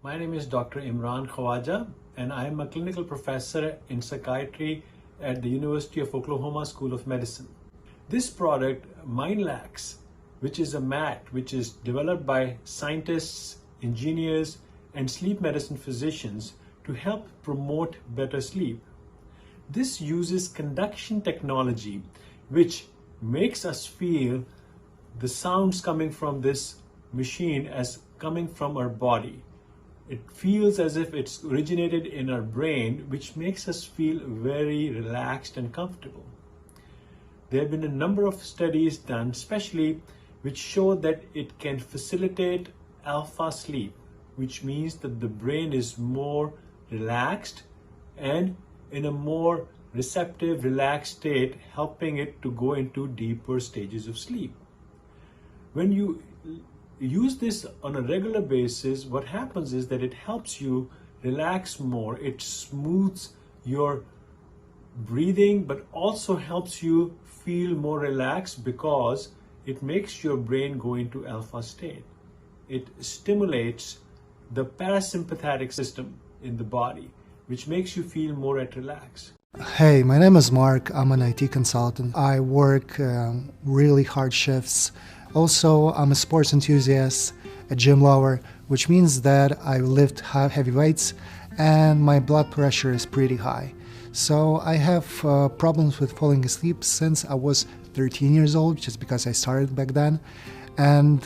My name is Dr. Imran Khawaja, and I am a clinical professor in psychiatry at the University of Oklahoma School of Medicine. This product, MindLax, which is a mat which is developed by scientists, engineers, and sleep medicine physicians to help promote better sleep. This uses conduction technology, which makes us feel the sounds coming from this machine as coming from our body. It feels as if it's originated in our brain, which makes us feel very relaxed and comfortable. There have been a number of studies done, especially which show that it can facilitate alpha sleep, which means that the brain is more relaxed and in a more receptive, relaxed state, helping it to go into deeper stages of sleep. When you use this on a regular basis, what happens is that it helps you relax more. It smooths your breathing, but also helps you feel more relaxed because it makes your brain go into alpha state. It stimulates the parasympathetic system in the body, which makes you feel more at relax. Hey, my name is Mark. I'm an IT consultant. I work really hard shifts. Also, I'm a sports enthusiast, a gym lover, which means that I lift heavy weights and my blood pressure is pretty high. So I have problems with falling asleep since I was 13 years old, just because I started back then. And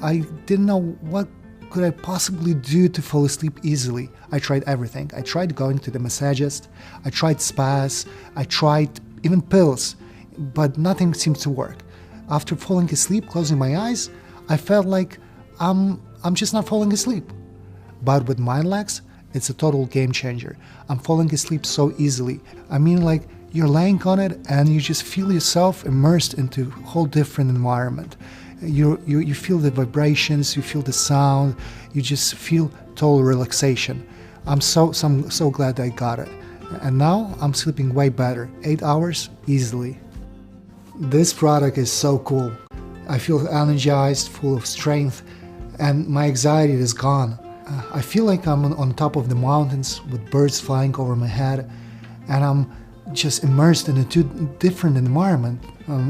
I didn't know what could I possibly do to fall asleep easily. I tried everything. I tried going to the massagist, I tried spas, I tried even pills, but nothing seemed to work. After falling asleep, closing my eyes, I felt like I'm just not falling asleep. But with MindLax, it's a total game changer. I'm falling asleep so easily. I mean, like, you're laying on it and you just feel yourself immersed into a whole different environment. You feel the vibrations, you feel the sound, you just feel total relaxation. I'm so glad I got it. And now I'm sleeping way better, 8 hours easily. This product is so cool. I feel energized, full of strength, and my anxiety is gone. I feel like I'm on top of the mountains with birds flying over my head, and I'm just immersed in a different environment.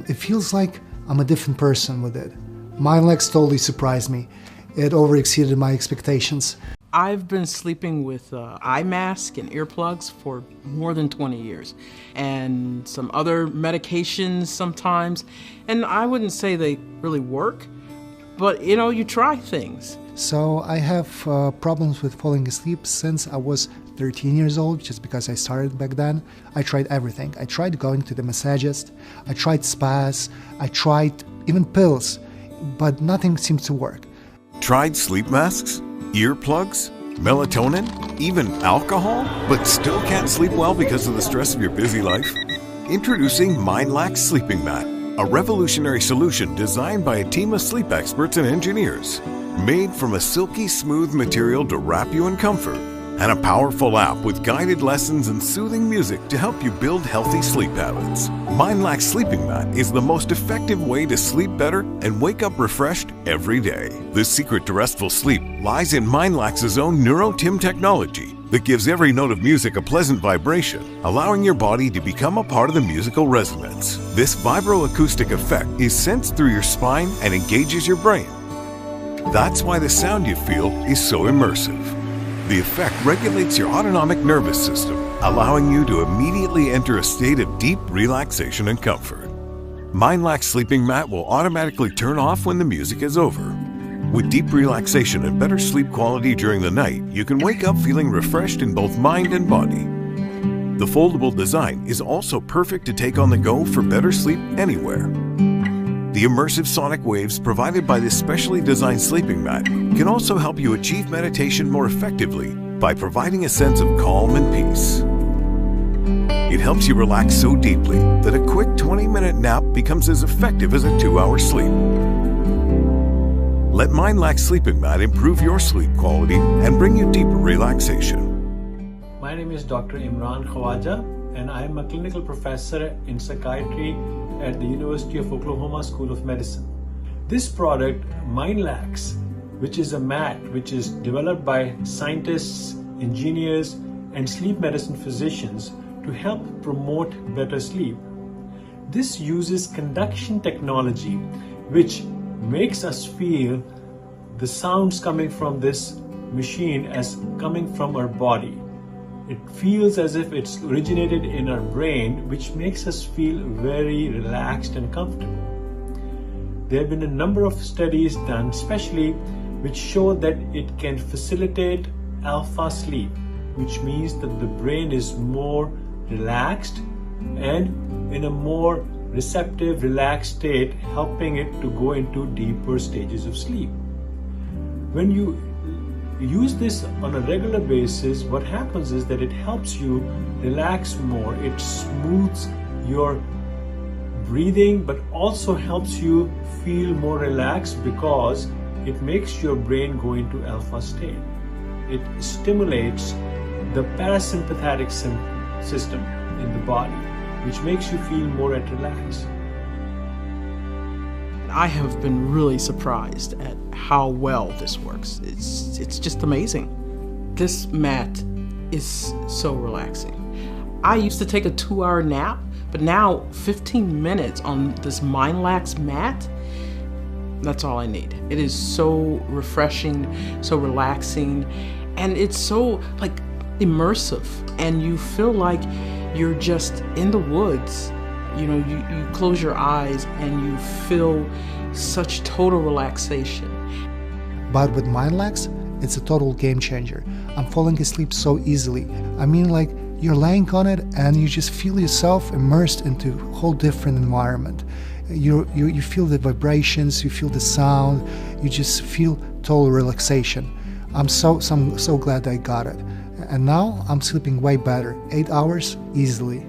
It feels like I'm a different person with it. MindLax totally surprised me. It overexceeded my expectations. I've been sleeping with eye mask and earplugs for more than 20 years, and some other medications sometimes, and I wouldn't say they really work, but you try things. So I have problems with falling asleep since I was 13 years old, just because I started back then. I tried everything. I tried going to the massagist, I tried spas, I tried even pills, but nothing seemed to work. Tried sleep masks, earplugs, melatonin, even alcohol, but still can't sleep well because of the stress of your busy life? Introducing MindLax Sleeping Mat, a revolutionary solution designed by a team of sleep experts and engineers. Made from a silky smooth material to wrap you in comfort, and a powerful app with guided lessons and soothing music to help you build healthy sleep habits. MindLax Sleeping Mat is the most effective way to sleep better and wake up refreshed every day. The secret to restful sleep lies in MindLax's own NeuroTim technology that gives every note of music a pleasant vibration, allowing your body to become a part of the musical resonance. This vibroacoustic effect is sensed through your spine and engages your brain. That's why the sound you feel is so immersive. The effect regulates your autonomic nervous system, allowing you to immediately enter a state of deep relaxation and comfort. MindLax Sleeping Mat will automatically turn off when the music is over. With deep relaxation and better sleep quality during the night, you can wake up feeling refreshed in both mind and body. The foldable design is also perfect to take on the go for better sleep anywhere. The immersive sonic waves provided by this specially designed sleeping mat can also help you achieve meditation more effectively by providing a sense of calm and peace. It helps you relax so deeply that a quick 20-minute nap becomes as effective as a 2-hour sleep. Let MindLax Sleeping Mat improve your sleep quality and bring you deeper relaxation. My name is Dr. Imran Khawaja, and I am a clinical professor in psychiatry at the University of Oklahoma School of Medicine. This product, MindLax, which is a mat which is developed by scientists, engineers, and sleep medicine physicians to help promote better sleep. This uses conduction technology, which makes us feel the sounds coming from this machine as coming from our body. It feels as if it's originated in our brain, which makes us feel very relaxed and comfortable. There have been a number of studies done, especially which show that it can facilitate alpha sleep, which means that the brain is more relaxed and in a more receptive, relaxed state, helping it to go into deeper stages of sleep. When you use this on a regular basis, what happens is that it helps you relax more. It smooths your breathing, but also helps you feel more relaxed because it makes your brain go into alpha state. It stimulates the parasympathetic system in the body, which makes you feel more at relax. I have been really surprised at how well this works. It's just amazing. This mat is so relaxing. I used to take a 2-hour nap, but now 15 minutes on this MindLax mat, that's all I need. It is so refreshing, so relaxing, and it's so like immersive, and you feel like you're just in the woods. You know, you close your eyes and you feel such total relaxation. But with MindLax, it's a total game changer. I'm falling asleep so easily. I mean, like, you're laying on it and you just feel yourself immersed into a whole different environment. You feel the vibrations, you feel the sound, you just feel total relaxation. I'm so glad I got it. And now I'm sleeping way better, 8 hours easily.